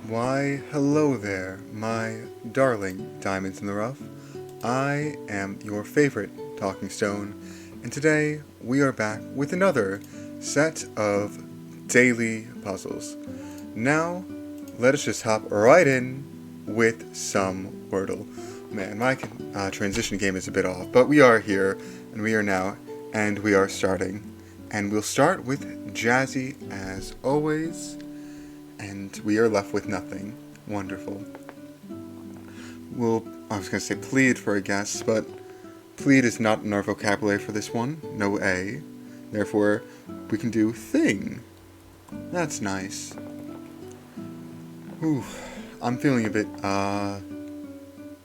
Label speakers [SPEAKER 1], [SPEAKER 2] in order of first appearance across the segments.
[SPEAKER 1] Why, hello there, my darling diamonds in the rough. I am your favorite talking stone, and today we are back with another set of daily puzzles. Now, let us just hop right in with some Wordle. Man, my transition game is a bit off, but we are here, and we are now, and we are starting. And we'll start with Jazzy as always. And we are left with nothing. Wonderful. I was going to say plead for a guess, but plead is not in our vocabulary for this one. No A. Therefore, we can do thing. That's nice. Whew. I'm feeling a bit,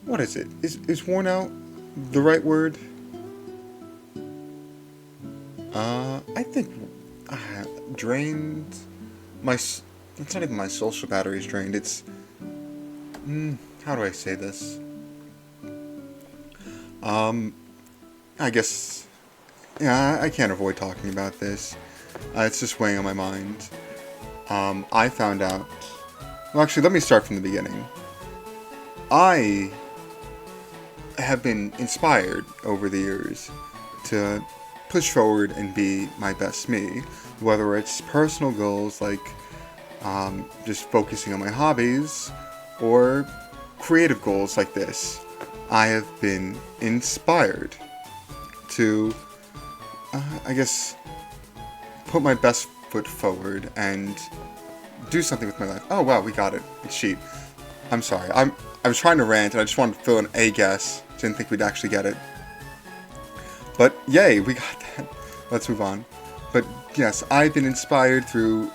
[SPEAKER 1] what is it? Is worn out the right word? I think, drained. It's not even my social battery's drained, it's... how do I say this? I guess... Yeah, I can't avoid talking about this. It's just weighing on my mind. I found out... Well, actually, let me start from the beginning. I have been inspired over the years to push forward and be my best me. Whether it's personal goals like just focusing on my hobbies, or creative goals like this. I have been inspired to, I guess, put my best foot forward and do something with my life. Oh wow, we got it. It's sheep. I'm sorry. I was trying to rant and I just wanted to fill in a guess. Didn't think we'd actually get it. But yay, we got that. Let's move on. But yes, I've been inspired through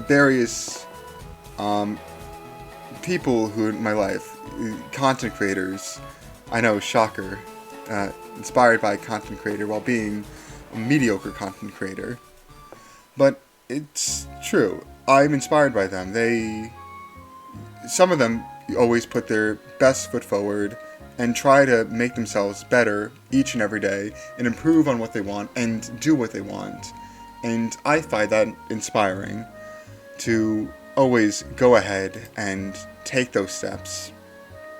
[SPEAKER 1] various people who in my life, content creators. I know, shocker, inspired by a content creator while being a mediocre content creator. But it's true. I'm inspired by them. Some of them always put their best foot forward and try to make themselves better each and every day and improve on what they want and do what they want. And I find that inspiring to always go ahead and take those steps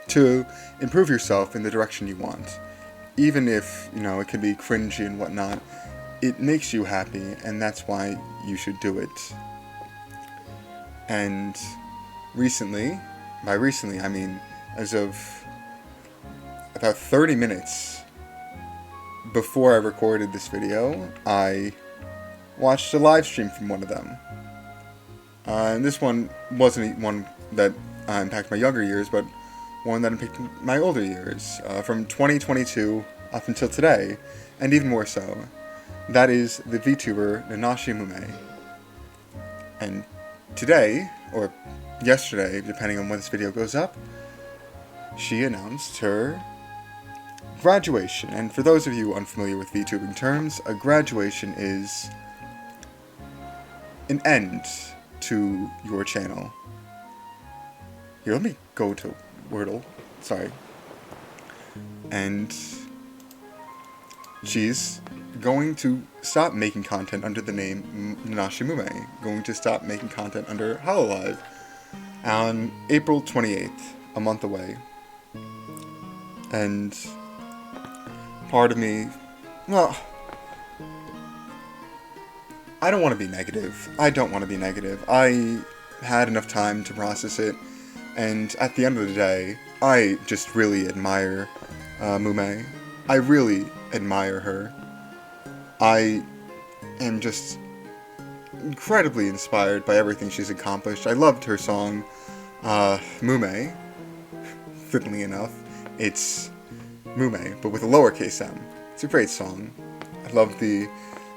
[SPEAKER 1] to improve yourself in the direction you want. Even if, it can be cringy and whatnot, it makes you happy, and that's why you should do it. And by recently, I mean as of about 30 minutes before I recorded this video, I watched a live stream from one of them. And this one wasn't one that impacted my younger years, but one that impacted my older years, from 2022 up until today, and even more so. That is the VTuber Nanashi Mumei. And today, or yesterday, depending on when this video goes up, she announced her graduation. And for those of you unfamiliar with VTubing terms, a graduation is an end to your channel. Here, let me go to Wordle. Sorry. And she's going to stop making content under the name Nanashi Mumei. Going to stop making content under Hololive on April 28th, a month away. And part of me, well, I don't want to be negative. I had enough time to process it, and at the end of the day, I just really admire Mumei. I really admire her. I am just incredibly inspired by everything she's accomplished. I loved her song, Mumei. Fittingly enough, it's Mumei, but with a lowercase m. It's a great song. I love the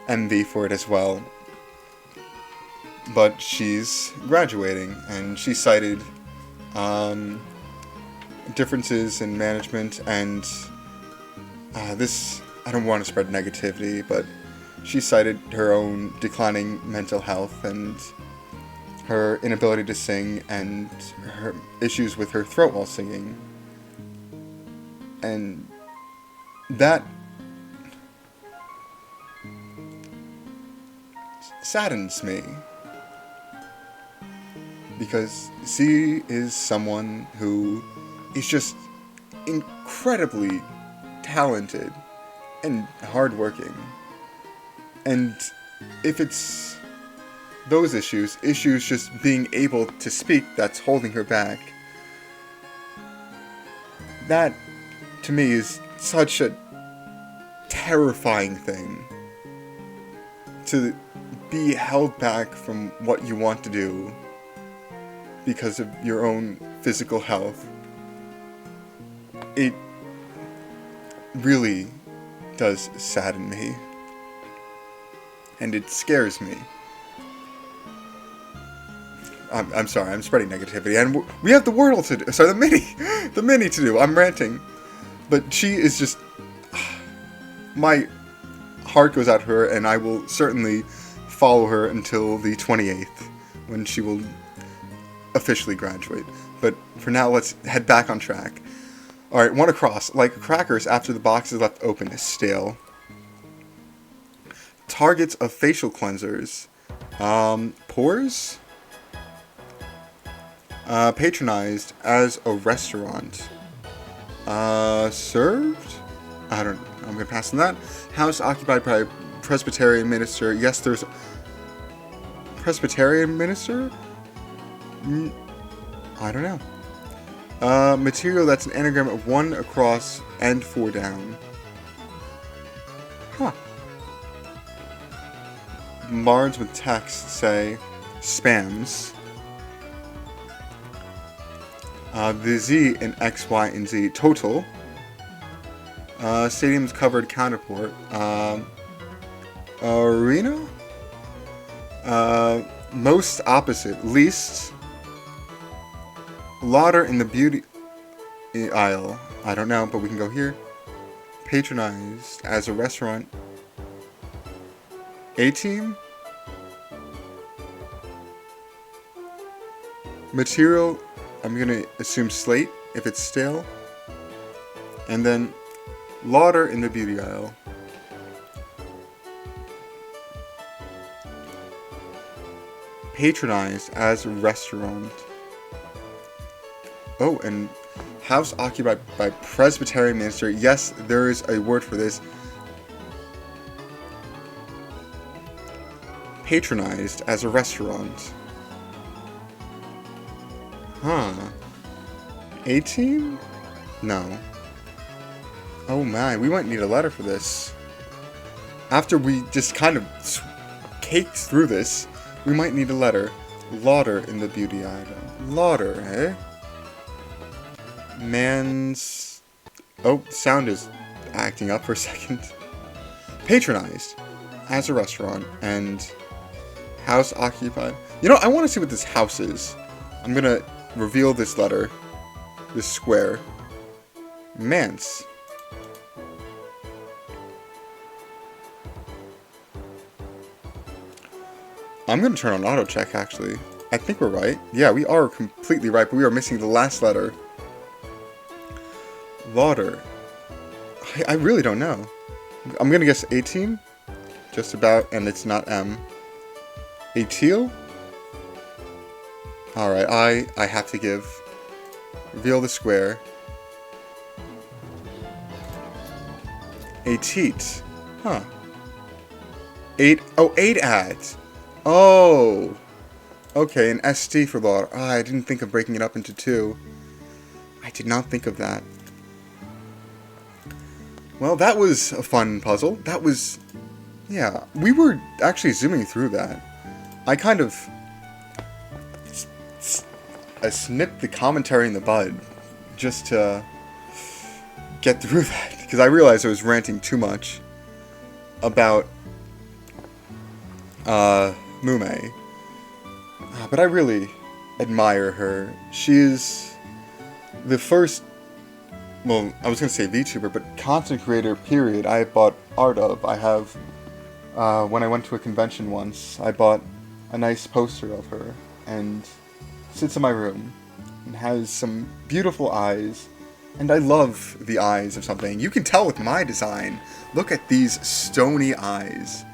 [SPEAKER 1] MV for it as well. But she's graduating, and she cited differences in management, and I don't want to spread negativity, but she cited her own declining mental health and her inability to sing and her issues with her throat while singing. And that saddens me. because Z is someone who is just incredibly talented and hardworking. And if it's those issues just being able to speak, that's holding her back, that, to me, is such a terrifying thing. To be held back from what you want to do because of your own physical health. It really does sadden me. And it scares me. I'm sorry, I'm spreading negativity. And we have the Wordle to do. Sorry, the mini to do. I'm ranting. But she is just... My heart goes out to her, and I will certainly follow her until the 28th, when she will officially graduate. But for now, let's head back on track. Alright, one across. Like crackers after the box is left open is stale. Targets of facial cleansers. Pores? Patronized as a restaurant. Served? I don't know. I'm going to pass on that. House occupied by Presbyterian minister. Yes, there's Presbyterian minister? I don't know. Material that's an anagram of 1 across and 4 down. Huh. Bards with text say spams. The Z in X, Y, and Z. Total. Stadium's covered counterpart. Arena? Most opposite. Least. Lauder in the beauty aisle. I don't know, but we can go here. Patronized as a restaurant. A-team? Material, I'm going to assume slate if it's stale. And then Lauder in the beauty aisle. Patronized as a restaurant. Oh, and house occupied by Presbyterian minister. Yes, there is a word for this. Patronized as a restaurant. Huh. A-team? No. Oh my, we might need a letter for this. After we just kind of caked through this, we might need a letter. Lauder in the beauty aisle. Lauder, eh? Man's... Oh, sound is acting up for a second. Patronized as a restaurant and house occupied. You know, I want to see what this house is. I'm gonna reveal this letter. This square. Manse. I'm gonna turn on auto check actually. I think we're right. Yeah, we are completely right, but we are missing the last letter. Lauder. I really don't know. I'm gonna guess 18. Just about, and it's not M. A teal? Alright, I have to give. Reveal the square. A teat. Huh. 8. Oh, 8 ads. Oh. Okay, an ST for lauder. Oh, I didn't think of breaking it up into 2. I did not think of that. Well, that was a fun puzzle. That was... Yeah, we were actually zooming through that. I kind of... I snipped the commentary in the bud just to get through that. Because I realized I was ranting too much about Mumei. But I really admire her. She is the first... Well, I was going to say VTuber, but content creator, period, I have bought art of. I have, when I went to a convention once, I bought a nice poster of her, and sits in my room, and has some beautiful eyes, and I love the eyes of something. You can tell with my design. Look at these stony eyes.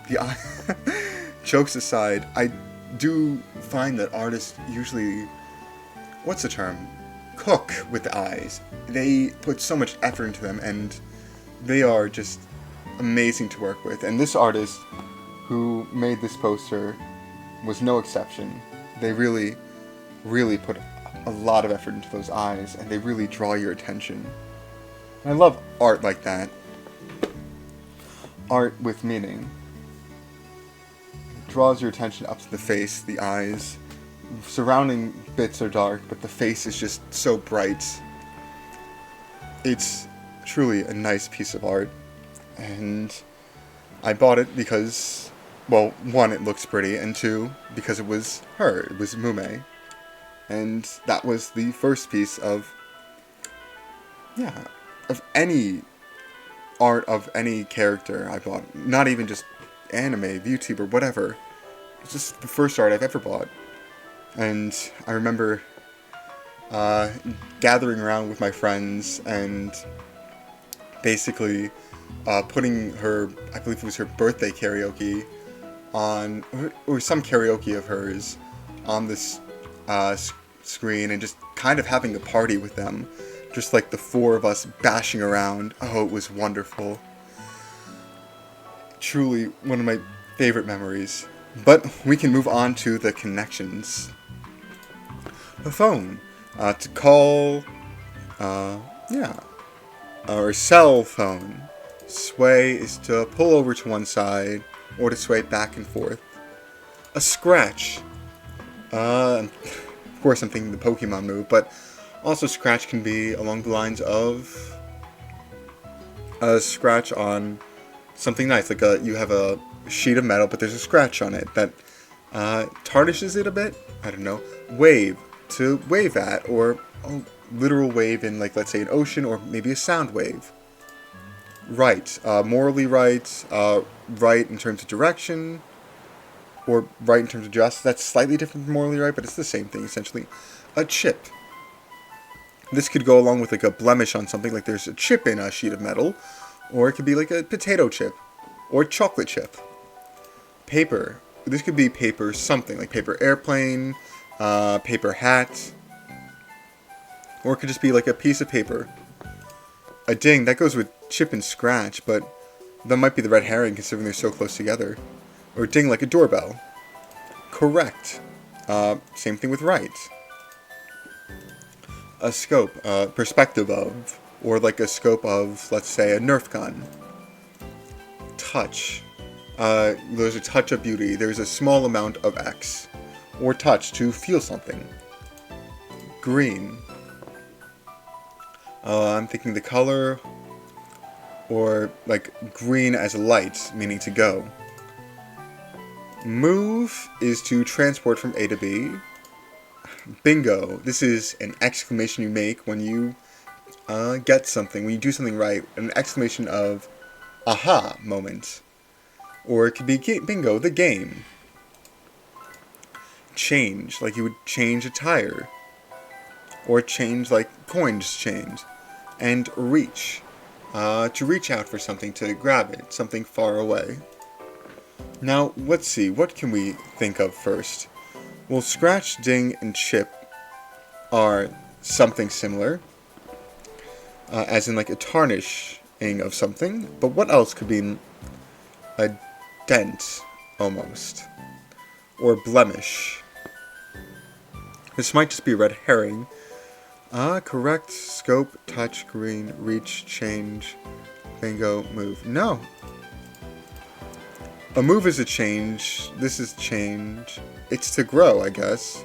[SPEAKER 1] The eye... Jokes aside, do find that artists usually, what's the term? Cook with the eyes. They put so much effort into them, and they are just amazing to work with. And this artist who made this poster was no exception. They really, really put a lot of effort into those eyes, and they really draw your attention. And I love art like that. Art with meaning. It draws your attention up to the face, the eyes. Surrounding bits are dark, but the face is just so bright. It's truly a nice piece of art, and I bought it because, well, one, it looks pretty, and two, because it was her, it was Mumei. And that was the first piece of any art of any character I bought. Not even just anime, VTuber, whatever. It's just the first art I've ever bought. And I remember gathering around with my friends and basically putting her, I believe it was her birthday karaoke on, or some karaoke of hers on this screen, and just kind of having a party with them. Just like the four of us bashing around. Oh, it was wonderful. Truly one of my favorite memories. But we can move on to the connections. The phone. To call, or cell phone. Sway is to pull over to one side, or to sway back and forth. A scratch. Of course I'm thinking the Pokemon move, but also scratch can be along the lines of a scratch on something nice, like you have a sheet of metal, but there's a scratch on it that tarnishes it a bit. I don't know. Wave, to wave at, or a literal wave in, like, let's say an ocean, or maybe a sound wave. Right, morally right, right in terms of direction, or right in terms of justice. That's slightly different from morally right, but it's the same thing essentially. A chip. This could go along with like a blemish on something, like there's a chip in a sheet of metal, or it could be like a potato chip, or a chocolate chip. Paper. This could be paper something, like paper airplane, paper hat, or it could just be like a piece of paper. A ding, that goes with chip and scratch, but that might be the red herring considering they're so close together. Or ding like a doorbell. Correct. Same thing with right. A scope, perspective of, or like a scope of, let's say, a Nerf gun. Touch. There's a touch of beauty. There's a small amount of X. Or touch, to feel something. Green. I'm thinking the color, or like green as light, meaning to go. Move is to transport from A to B. Bingo. This is an exclamation you make when you get something, when you do something right. An exclamation of aha moment. Or it could be bingo, the game. Change, like you would change a tire. Or change like coins change. And reach. To reach out for something, to grab it, something far away. Now, let's see, what can we think of first? Well, scratch, ding, and chip are something similar, as in like a tarnishing of something, but what else could be a dent, almost, or blemish? This might just be a red herring. Correct, scope, touch, green, reach, change, bingo, move. No. A move is a change. This is change. It's to grow, I guess.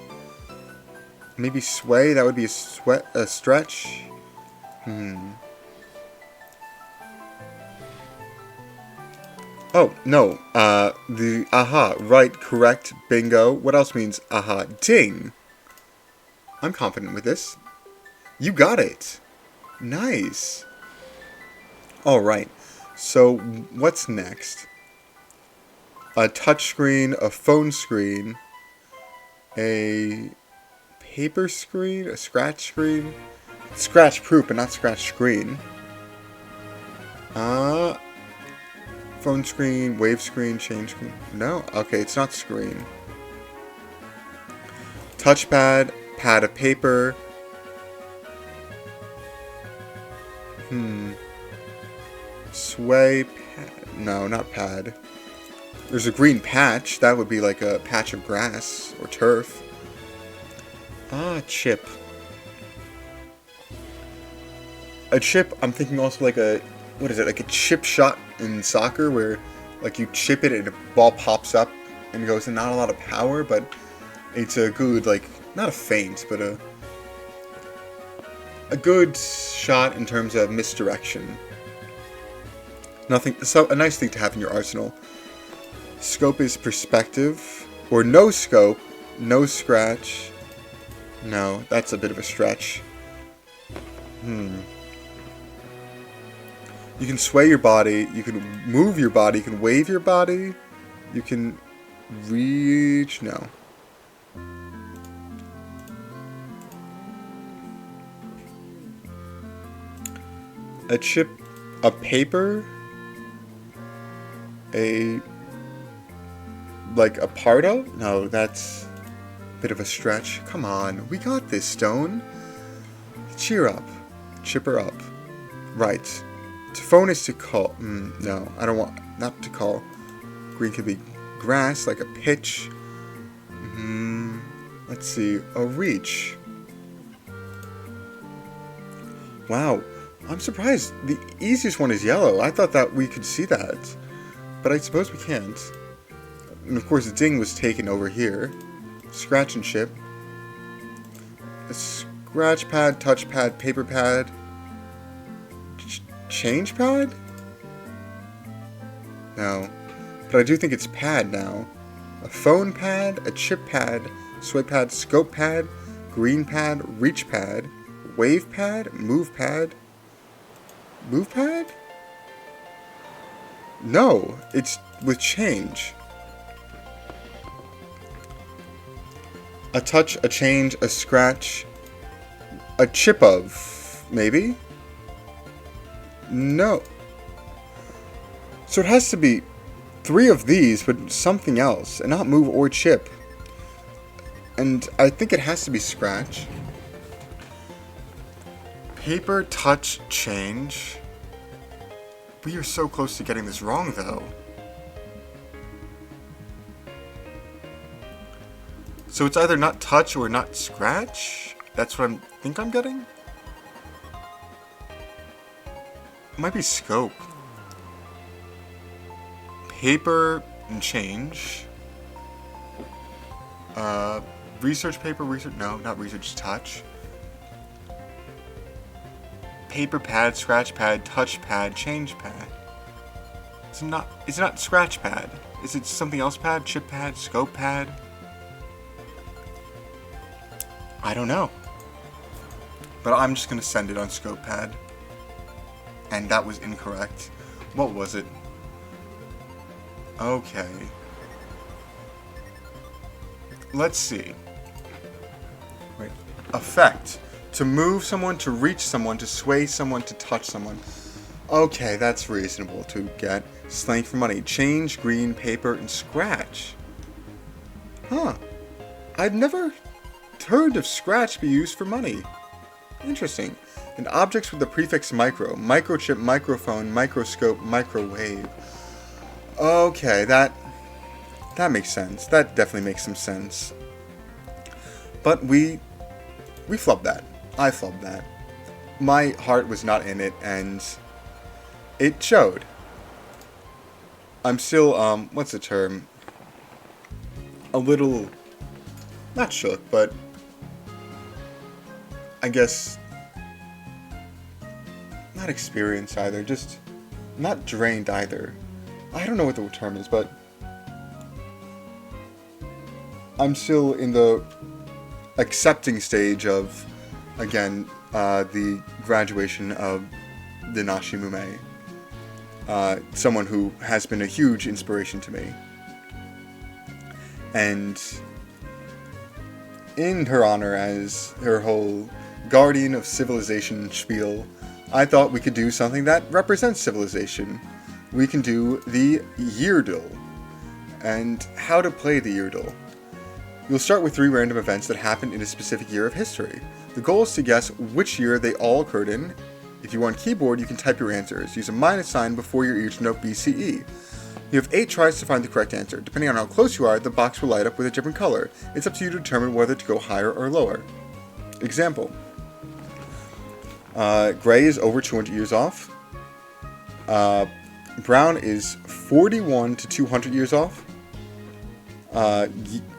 [SPEAKER 1] Maybe sway. That would be a stretch. Oh, no. The aha. Right, correct, bingo. What else means aha? Ding. I'm confident with this. You got it. Nice. Alright. So, what's next? A touchscreen, a phone screen, a paper screen, a scratch screen, scratch proof, but not scratch screen. Phone screen, wave screen, change screen. No, okay, it's not screen. touchpad, pad of paper. Sway pad. No, not pad. There's a green patch. That would be like a patch of grass or turf. Chip. A chip, I'm thinking also like a, what is it, like a chip shot in soccer where like you chip it and a ball pops up and goes in. Not a lot of power, but it's a good, like, not a feint, but a good shot in terms of misdirection. Nothing, so a nice thing to have in your arsenal. Scope is perspective, or no scope, no scratch. No, that's a bit of a stretch. You can sway your body, you can move your body, you can wave your body, you can reach, no. A chip, a paper, like a pardo? No, that's a bit of a stretch. Come on, we got this, Stone. Cheer up. Chipper up. Right. To phone is to call. No, I don't want, not to call. Green could be grass, like a pitch. Let's see, a reach. Wow, I'm surprised. The easiest one is yellow. I thought that we could see that, but I suppose we can't. And of course, the ding was taken over here. Scratch and chip. A scratch pad, touch pad, paper pad. Change pad? No. But I do think it's pad now. A phone pad, a chip pad, sway pad, scope pad, green pad, reach pad, wave pad, move pad. Move pad? No, it's with change. A touch, a change, a scratch, a chip of, maybe? No. So it has to be 3 of these, but something else, and not move or chip. And I think it has to be scratch. Paper, touch, change. We are so close to getting this wrong, though. So it's either not touch or not scratch? That's what I think I'm getting? It might be scope. Paper and change. Research paper, research, no, not research, touch. Paper pad, scratch pad, touch pad, change pad. It's not scratch pad. Is it something else pad? Chip pad, scope pad? I don't know. But I'm just gonna send it on scope pad. And that was incorrect. What was it? Okay. Let's see. Wait. Effect. To move someone, to reach someone, to sway someone, to touch someone. Okay, that's reasonable to get. Slang for money. Change, green, paper, and scratch. Huh. I've never heard of scratch be used for money. Interesting. And objects with the prefix micro. Microchip, microphone, microscope, microwave. Okay, that makes sense. That definitely makes some sense. But we flubbed that. I flubbed that. My heart was not in it, and it showed. I'm still, what's the term? A little, not shook, but I guess not experienced either, just not drained either. I don't know what the term is, but I'm still in the accepting stage of, again, the graduation of Nanashi Mumei. Someone who has been a huge inspiration to me. And in her honor, as her whole guardian of civilization spiel, I thought we could do something that represents civilization. We can do the Yeardle. And how to play the Yeardle. You'll start with 3 random events that happened in a specific year of history. The goal is to guess which year they all occurred in. If you want keyboard, you can type your answers. Use a minus sign before your ear to note BCE. You have 8 tries to find the correct answer. Depending on how close you are, the box will light up with a different color. It's up to you to determine whether to go higher or lower. Example. Gray is over 200 years off. Brown is 41 to 200 years off.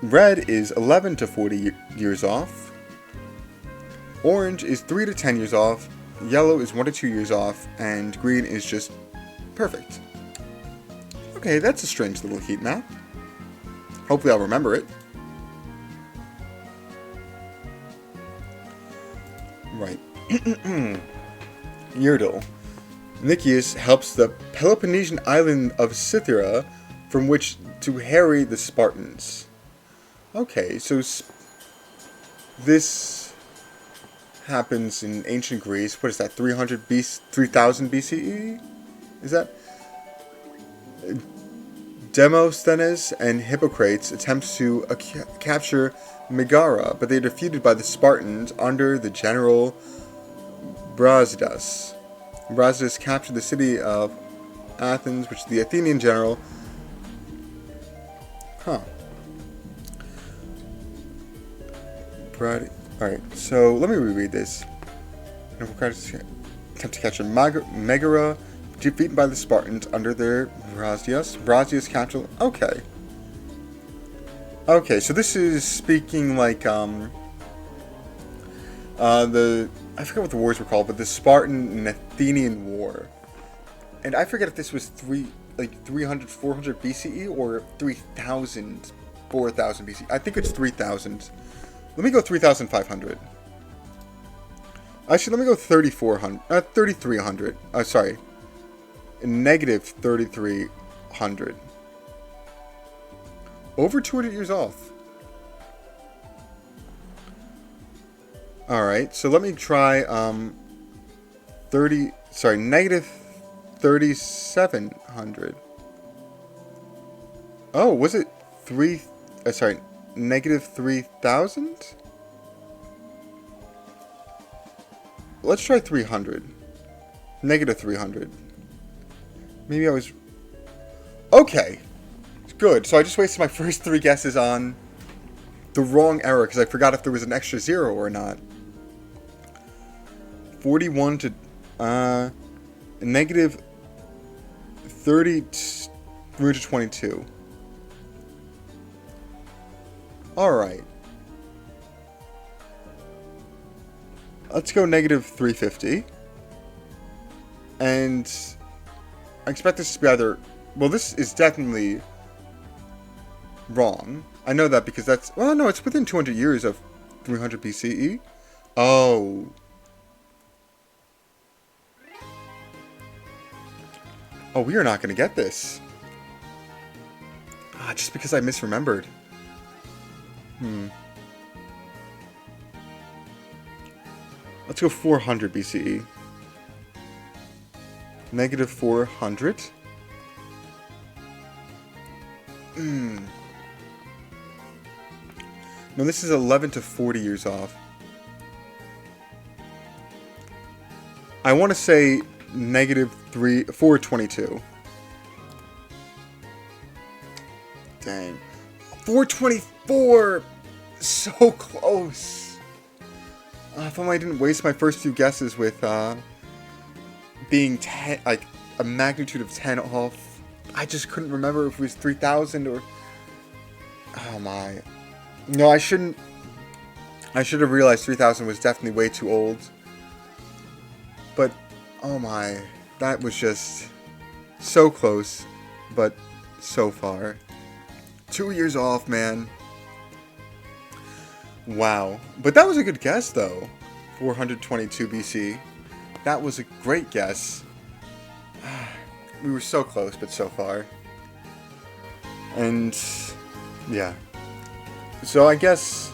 [SPEAKER 1] Red is 11 to 40 years off. Orange is 3 to 10 years off. Yellow is 1 to 2 years off. And green is just perfect. Okay, that's a strange little heat map. Hopefully I'll remember it. Right. Yeardle. Nicias helps the Peloponnesian island of Cythera from which to harry the Spartans. Okay, so this happens in ancient Greece. What is that, 3000 BCE? Is that? Demosthenes and Hippocrates attempts to capture Megara, but they are defeated by the Spartans under the general Brasidas. Brasidas captured the city of Athens, which the Athenian general... Alright, so let me reread this. Hippocrates attempt to capture Megara, defeated by the Spartans under their Brasidas. Brasidas captured... Okay. Okay, so this is speaking like, I forget what the wars were called, but the Spartan and Athenian War. And I forget if this was 300, 400 BCE or 3000, 4000 BCE. I think it's 3000. Let me go 3500. Actually, let me go 3300. Sorry. Negative 3300. Over 200 years off. Alright, so let me try, negative 3700. Oh, was it negative 3000? Let's try 300. Negative 300. Maybe I was... Okay. Good. So I just wasted my first 3 guesses on the wrong error because I forgot if there was an extra 0 or not. 41 to negative 33 to 22. Alright. Let's go negative 350. And I expect this to be either... Well, this is definitely wrong. I know that because that's... Well, no, it's within 200 years of 300 BCE. Oh. Oh, we are not going to get this. Just because I misremembered. Let's go 400 BCE. Negative 400. No, this is 11 to 40 years off. I want to say negative 422. Dang. 424! So close! If only I didn't waste my first few guesses with being 10, like a magnitude of 10 off. I just couldn't remember if it was 3000 or... Oh my. No, I should have realized 3000 was definitely way too old. But, oh my. That was just so close, but so far. 2 years off, man. Wow. But that was a good guess, though. 422 BC. That was a great guess. We were so close, but so far. And, yeah. So I guess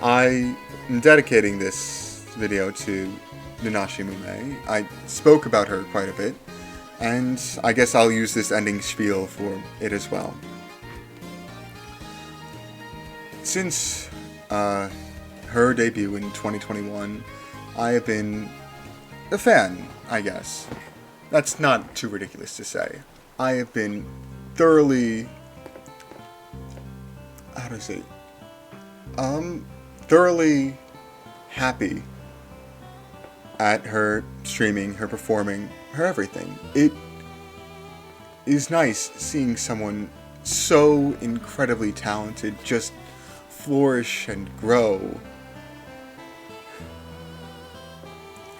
[SPEAKER 1] I am dedicating this video to Nanashi Mumei. I spoke about her quite a bit, and I guess I'll use this ending spiel for it as well. since her debut in 2021, I have been a fan, I guess. That's not too ridiculous to say. I have been thoroughly, how do I say, thoroughly happy at her streaming, her performing, her everything. It is nice seeing someone so incredibly talented just flourish and grow.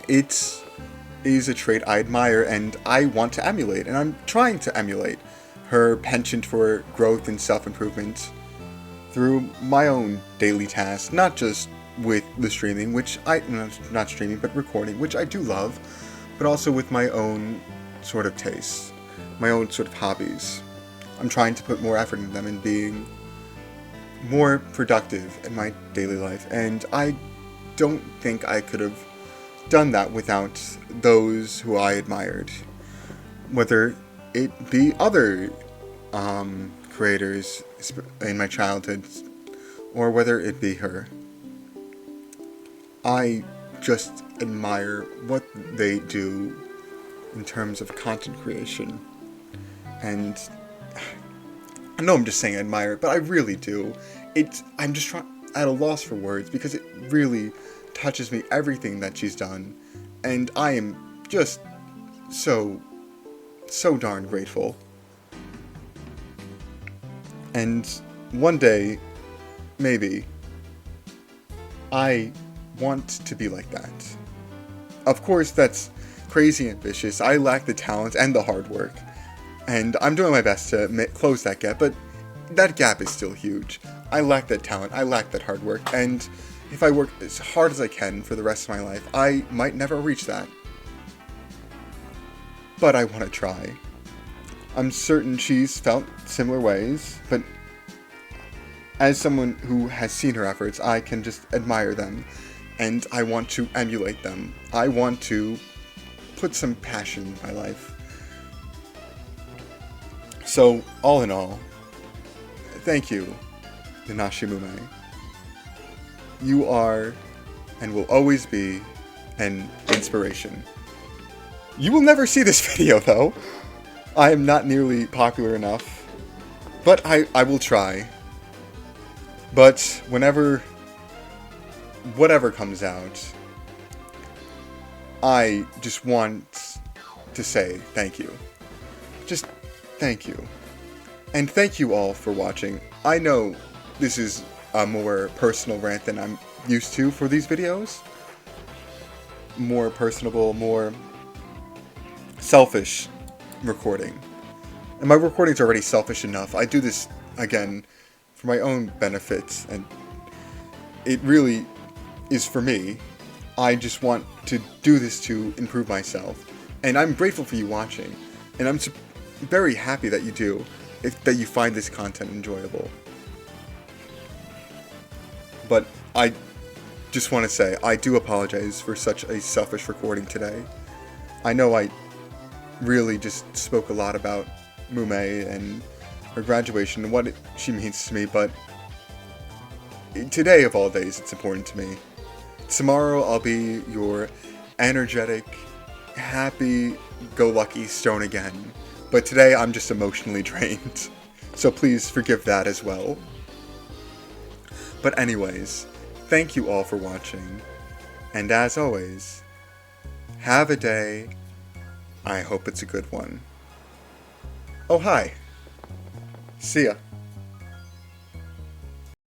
[SPEAKER 1] It is a trait I admire and I want to emulate, and I'm trying to emulate her penchant for growth and self-improvement through my own daily tasks, not just with the streaming, not streaming, but recording, which I do love, but also with my own sort of tastes, my own sort of hobbies. I'm trying to put more effort into them and being more productive in my daily life, and I don't think I could have done that without those who I admired, whether it be other creators in my childhood, or whether it be her. I just admire what they do in terms of content creation, and I know I'm just saying I admire it, but I really do. I'm just at a loss for words, because it really touches me, everything that she's done, and I am just so darn grateful. And one day, maybe, I want to be like that. Of course, that's crazy ambitious. I lack the talent and the hard work, and I'm doing my best to close that gap, but that gap is still huge. I lack that talent, I lack that hard work, and if I work as hard as I can for the rest of my life, I might never reach that. But I want to try. I'm certain she's felt similar ways, but as someone who has seen her efforts, I can just admire them, and I want to emulate them. I want to put some passion in my life. So, all in all, thank you, Nanashi Mumei. You are, and will always be, an inspiration. You will never see this video, though. I am not nearly popular enough, but I will try. But whatever comes out, I just want to say thank you. Just thank you. And thank you all for watching. I know this is a more personal rant than I'm used to for these videos. More personable, more selfish recording. And my recordings are already selfish enough. I do this, again, for my own benefits, and it really is for me. I just want to do this to improve myself. And I'm grateful for you watching. And I'm very happy that you do, that you find this content enjoyable. But I just want to say, I do apologize for such a selfish recording today. I know I really just spoke a lot about Mumei and her graduation and what she means to me, but today of all days, it's important to me. Tomorrow, I'll be your energetic, happy-go-lucky stone again. But today, I'm just emotionally drained. So please forgive that as well. But anyways, thank you all for watching, and as always, have a day. I hope it's a good one. Oh, hi. See ya.